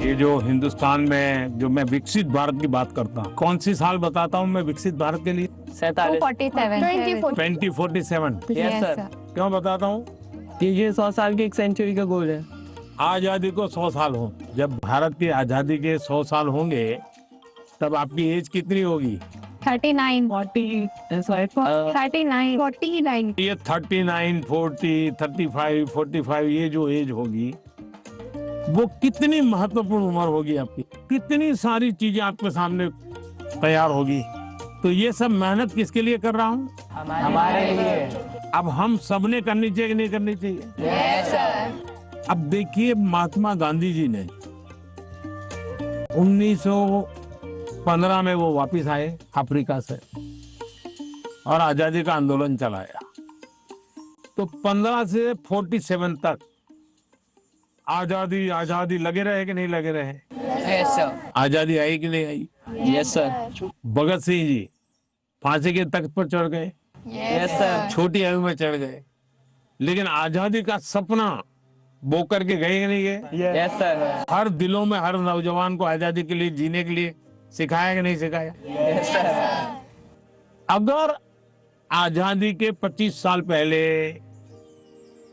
ये जो हिंदुस्तान में जो मैं विकसित भारत की बात करता हूँ, कौन सी साल बताता हूँ मैं विकसित भारत के लिए? 2047। Yes sir. क्यों बताता हूँ? ये 100 साल की एक सेंचुरी का गोल है। आजादी को 100 साल हो, जब भारत की आजादी के 100 साल होंगे तब आपकी एज कितनी होगी? 39 ये 39, 40, 35, 45 ये जो एज होगी वो कितनी महत्वपूर्ण उम्र होगी आपकी, कितनी सारी चीजें आपके सामने तैयार होगी। तो ये सब मेहनत किसके लिए कर रहा हूँ? हमारे लिए। अब हम सबने करनी चाहिए कि नहीं करनी चाहिए? Yes sir. अब देखिए महात्मा गांधी जी ने 1915 में वो वापस आए अफ्रीका से और आजादी का आंदोलन चलाया। तो 15 से 47 तक आजादी आजादी लगे रहे कि नहीं लगे रहे? Yes sir. आजादी आई कि नहीं आई? Yes sir. भगत सिंह जी फांसी के तख्त पर चढ़ गए, यस सर। छोटी आयु में चढ़ गए, लेकिन आजादी का सपना बो करके गए कि नहीं गए? Yes sir. हर दिलों में हर नौजवान को आजादी के लिए जीने के लिए सिखाया कि नहीं सिखाया? Yes sir. अगर आजादी के 25 साल पहले,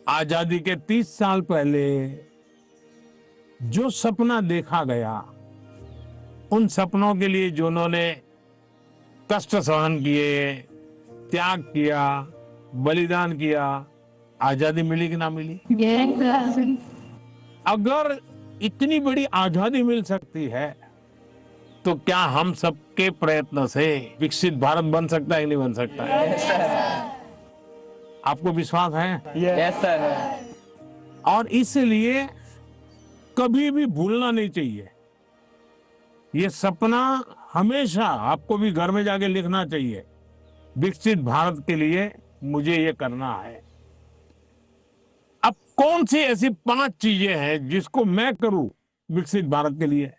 आजादी के 30 साल पहले जो सपना देखा गया, उन सपनों के लिए जो उन्होंने कष्ट सहन किए, त्याग किया, बलिदान किया, आजादी मिली कि ना मिली? अगर इतनी बड़ी आजादी मिल सकती है तो क्या हम सबके प्रयत्न से विकसित भारत बन सकता है कि नहीं बन सकता है? Yes sir. आपको विश्वास है? Yes sir. और इसलिए कभी भी भूलना नहीं चाहिए। ये सपना हमेशा आपको भी घर में जाके लिखना चाहिए। विकसित भारत के लिए मुझे ये करना है। अब कौन सी ऐसी 5 चीजें हैं जिसको मैं करूं विकसित भारत के लिए?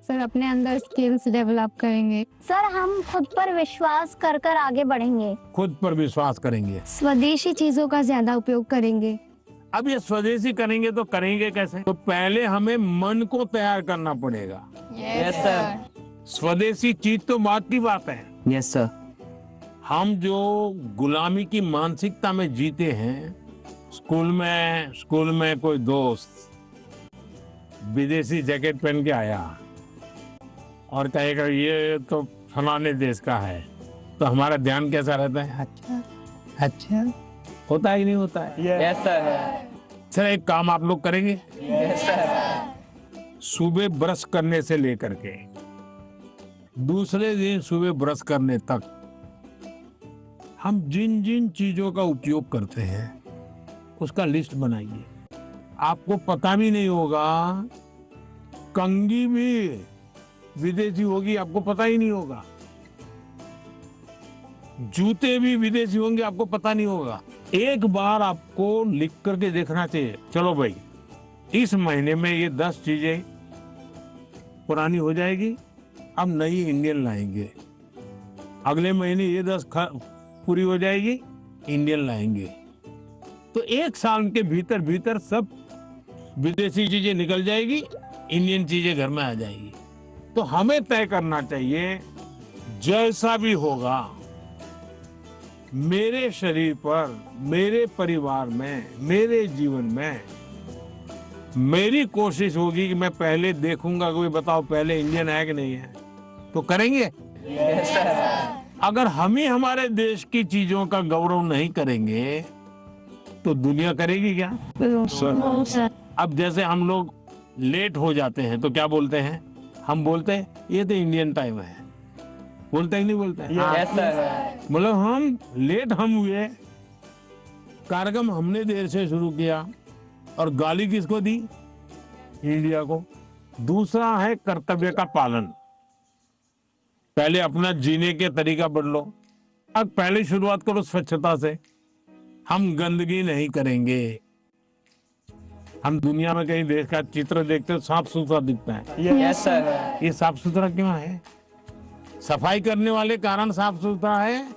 सर अपने अंदर स्किल्स डेवलप करेंगे। सर हम खुद पर विश्वास कर कर आगे बढ़ेंगे। खुद पर विश्वास करेंगे। स्वदेशी चीजों का ज्यादा उपयोग करेंगे। अब ये स्वदेशी करेंगे तो करेंगे कैसे? तो पहले हमें मन को तैयार करना पड़ेगा। Yes sir. स्वदेशी चीज तो बात की बात है। Yes sir. हम जो गुलामी की मानसिकता में जीते हैं, स्कूल में कोई दोस्त विदेशी जैकेट पहन के आया और कहेगा ये तो फलाने देश का है, तो हमारा ध्यान कैसा रहता है? अच्छा होता ही नहीं होता है। Yes sir. सर एक काम आप लोग करेंगे, यस सर। सुबह ब्रश करने से लेकर के दूसरे दिन सुबह ब्रश करने तक हम जिन जिन चीजों का उपयोग करते हैं उसका लिस्ट बनाइए। आपको पता भी नहीं होगा, कंघी भी विदेशी होगी, आपको पता ही नहीं होगा। जूते भी विदेशी होंगे, आपको पता नहीं होगा। एक बार आपको लिख करके देखना चाहिए, चलो भाई इस महीने में ये 10 चीजें पुरानी हो जाएगी, अब नई इंडियन लाएंगे। अगले महीने ये 10 पूरी हो जाएगी, इंडियन लाएंगे। तो एक साल के भीतर भीतर सब विदेशी चीजें निकल जाएगी, इंडियन चीजें घर में आ जाएगी। तो हमें तय करना चाहिए जैसा भी होगा मेरे शरीर पर, मेरे परिवार में, मेरे जीवन में, मेरी कोशिश होगी कि मैं पहले देखूंगा कोई बताओ पहले इंडियन है कि नहीं है, तो करेंगे। Yes sir. अगर हम ही हमारे देश की चीजों का गौरव नहीं करेंगे तो दुनिया करेगी क्या? सर अब जैसे हम लोग लेट हो जाते हैं तो क्या बोलते हैं? हम बोलते हैं ये तो इंडियन टाइम है, बोलते ही नहीं बोलते? Yes sir. मतलब हम लेट हम हुए, कार्यक्रम हमने देर से शुरू किया और गाली किसको दी? इंडिया को। दूसरा है कर्तव्य का पालन। पहले अपना जीने के तरीका बदलो। अब पहले शुरुआत करो स्वच्छता से। हम गंदगी नहीं करेंगे। हम दुनिया में कहीं देश का चित्र देखते हो साफ सुथरा दिखता है, यस सर। ये साफ सुथरा क्यों है? सफाई करने वाले कारण साफ सुथरा है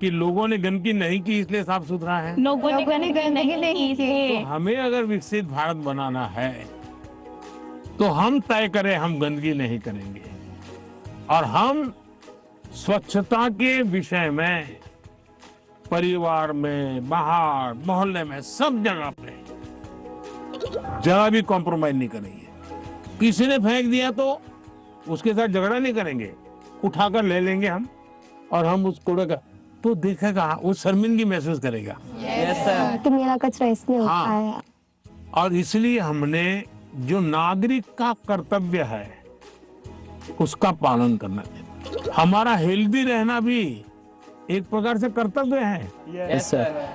कि लोगों ने गंदगी नहीं की इसलिए साफ सुथरा है? लोगों ने नहीं तो हमें अगर विकसित भारत बनाना है तो हम तय करें हम गंदगी नहीं करेंगे और हम स्वच्छता के विषय में परिवार में, बाहर, मोहल्ले में, सब जगह पे जरा भी कॉम्प्रोमाइज नहीं करेंगे। किसी ने फेंक दिया तो उसके साथ झगड़ा नहीं करेंगे, उठाकर ले लेंगे हम और हम उस कूड़े का तो देखेगा, वो शर्मिंदगी महसूस करेगा। Yes sir. तो मेरा कचरा इसलिए होता हाँ। है। और इसलिए हमने जो नागरिक का कर्तव्य है उसका पालन करना चाहिए। हमारा हेल्दी रहना भी एक प्रकार से कर्तव्य है। Yes sir.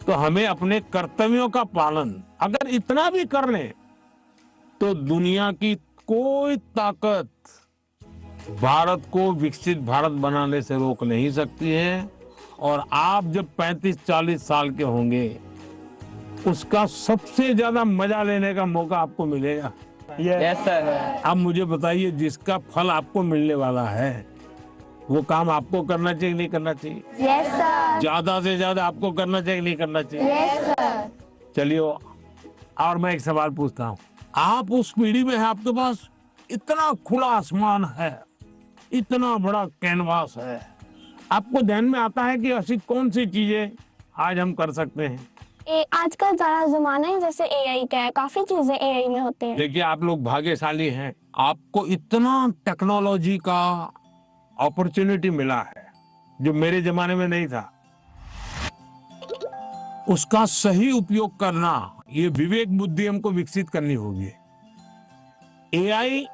तो हमें अपने कर्तव्यों का पालन अगर इतना भी कर ले तो दुनिया की कोई ताकत भारत को विकसित भारत बनाने से रोक नहीं सकती है। और आप जब 35-40 साल के होंगे उसका सबसे ज्यादा मजा लेने का मौका आपको मिलेगा। Yes sir. अब मुझे बताइए, जिसका फल आपको मिलने वाला है वो काम आपको करना चाहिए नहीं करना चाहिए? Yes sir. ज्यादा से ज्यादा आपको करना चाहिए नहीं करना चाहिए? Yes sir. चलिए, और मैं एक सवाल पूछता हूँ। आप उस पीढ़ी में हैं, आपके पास इतना खुला आसमान है, इतना बड़ा कैनवास है, आपको ध्यान में आता है कि ऐसी कौन सी चीजें आज हम कर सकते हैं? आजकल ज्यादा जमाना है जैसे एआई का है, काफी चीजें एआई में होते हैं। देखिए, आप लोग भाग्यशाली हैं, आपको इतना टेक्नोलॉजी का अपॉर्चुनिटी मिला है जो मेरे जमाने में नहीं था। उसका सही उपयोग करना, ये विवेक बुद्धि हमको विकसित करनी होगी। एआई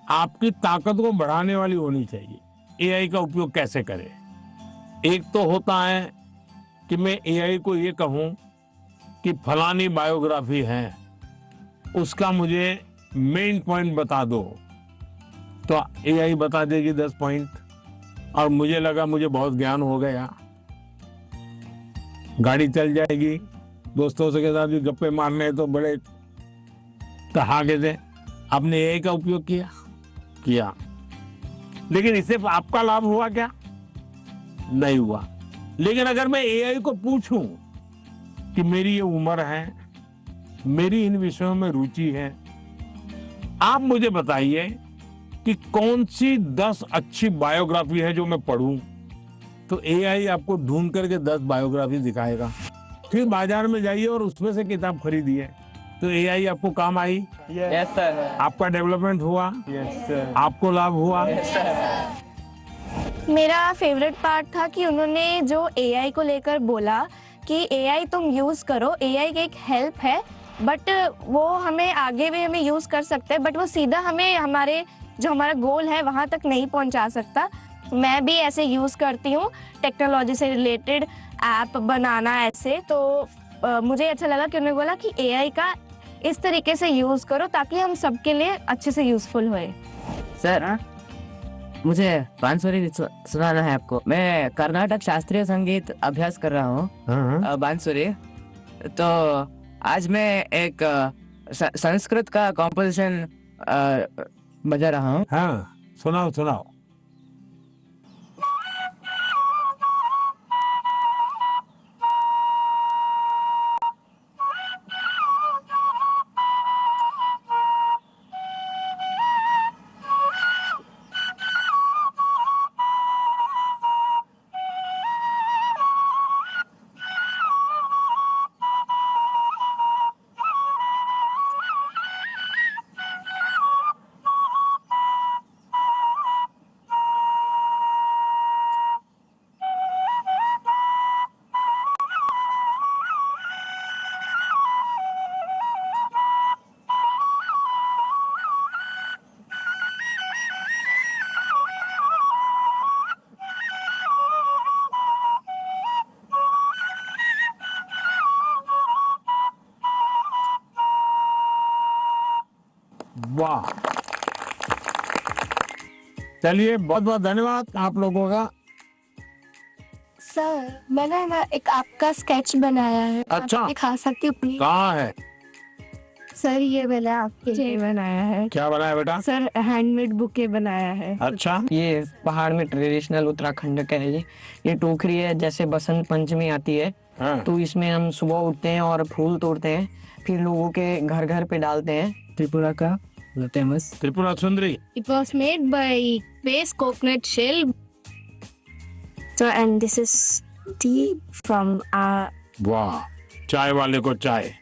आपकी ताकत को बढ़ाने वाली होनी चाहिए। एआई का उपयोग कैसे करें? एक तो होता है कि मैं एआई को ये कहूं कि फलानी बायोग्राफी है, उसका मुझे मेन पॉइंट बता दो, तो एआई बता देगी 10 पॉइंट और मुझे लगा मुझे बहुत ज्ञान हो गया, गाड़ी चल जाएगी, दोस्तों से के साथ भी गप्पे मारने हैं तो बड़े ठहाके से। आपने एआई का उपयोग किया, लेकिन इससे आपका लाभ हुआ क्या? नहीं हुआ। लेकिन अगर मैं एआई को पूछूं कि मेरी ये उम्र है, मेरी इन विषयों में रुचि है, आप मुझे बताइए कि कौन सी 10 अच्छी बायोग्राफी है जो मैं पढूं, तो एआई आपको ढूंढ करके 10 बायोग्राफी दिखाएगा। फिर बाजार में जाइए और उसमें से किताब खरीदिए, तो एआई आपको काम आई, यस सर। आपका डेवलपमेंट हुआ, यस सर। आपको लाभ हुआ। Yes sir. मेरा फेवरेट पार्ट था कि उन्होंने जो एआई को लेकर बोला कि एआई तुम यूज करो, एआई की एक हेल्प है, बट वो हमें आगे भी हमें यूज कर सकते हैं, बट वो सीधा हमें हमारे जो हमारा गोल है वहां तक नहीं पहुंचा सकता। मैं भी ऐसे यूज करती हूँ टेक्नोलॉजी से रिलेटेड ऐप बनाना ऐसे, तो मुझे अच्छा लगा कि उन्होंने बोला कि एआई का इस तरीके से यूज करो ताकि हम सबके लिए अच्छे से यूजफुल होए। सर मुझे बांसुरी सुनाना है आपको। मैं कर्नाटक शास्त्रीय संगीत अभ्यास कर रहा हूँ, बांसुरी। तो आज मैं एक संस्कृत का कॉम्पोजिशन बजा रहा हूँ। हाँ, सुनाओ। वाह, चलिए, बहुत बहुत धन्यवाद आप लोगों का। सर मैंने ना एक आपका स्केच बनाया है, अच्छा। आप दिखा सकती हूँ प्लीज? कहाँ है? सर ये मैंने आपके लिए बनाया है। क्या बनाया बेटा? सर हैंडमेड बुके बनाया है। अच्छा, ये पहाड़ में ट्रेडिशनल उत्तराखंड का है। ये टोकरी है, जैसे बसंत पंचमी आती है हाँ। तो इसमें हम सुबह उठते हैं और फूल तोड़ते हैं, फिर लोगों के घर घर पे डालते हैं त्रिपुरा का famous Tripura Sundari. It was made by base coconut shell. So and this is tea from वाह, चाय वाले को चाय,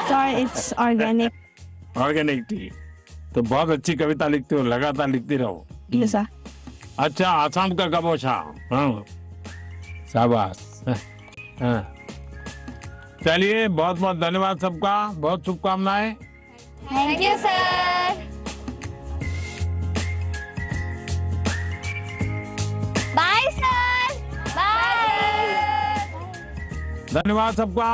sorry it's organic. Organic T. तो बहुत अच्छी कविता लिखते हो, लगातार लिखती रहो। Yes, sir. अच्छा, आसाम का गबोछा। हाँ, शाबाश। हाँ। चलिए, बहुत बहुत धन्यवाद सबका, बहुत शुभकामनाएं। Thank you, sir. Bye, sir. Bye. धन्यवाद सबका।